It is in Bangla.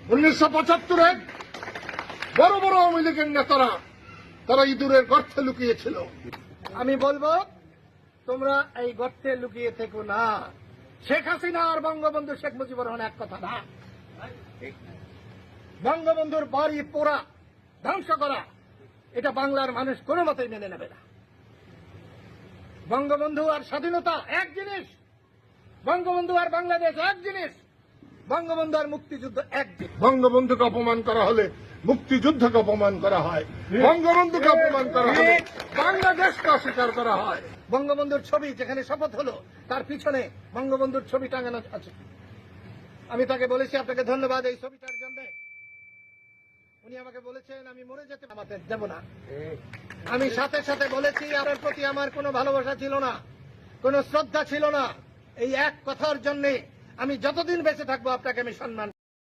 1975-এ বড় বড় আওয়ামী লীগের নেতারা তারা ইঁদুরের গর্তে লুকিয়েছিল। আমি বলবো তোমরা এই গর্তে লুকিয়ে থেকো না। শেখ হাসিনা আর বঙ্গবন্ধু শেখ মুজিবুর রহমান এক কথা না। বঙ্গবন্ধুর বাড়ি পোড়া ধ্বংস করা এটা বাংলার মানুষ কোনো মতেই মেনে নেবে না। বঙ্গবন্ধু আর স্বাধীনতা এক জিনিস, বঙ্গবন্ধু আর বাংলাদেশ এক জিনিস, বঙ্গবন্ধু আর মুক্তিযুদ্ধ এক জিনিস। বঙ্গবন্ধুকে অপমান করা হলে মুক্তিযুদ্ধকে অপমান করা হয়, বঙ্গবন্ধুকে অপমান করা হলে বাংলাদেশকে অস্বীকার করা হয়। বঙ্গবন্ধুর ছবি যেখানে শপথ হলো তার পিছনে বঙ্গবন্ধুর ছবি টাঙানো আছে। আমি তাকে বলেছি আপনাকে ধন্যবাদ এই ছবিটার জন্য। উনি আমাকে বলেছেন আমি মরে যেতে আমাদের দেব না। আমি সাথে সাথে বলেছি আপনার প্রতি আমার কোনো ভালোবাসা ছিল না, কোনো শ্রদ্ধা ছিল না। এই এক কথার জন্য আমি যতদিন বেঁচে থাকবো আপনাকে আমি সম্মান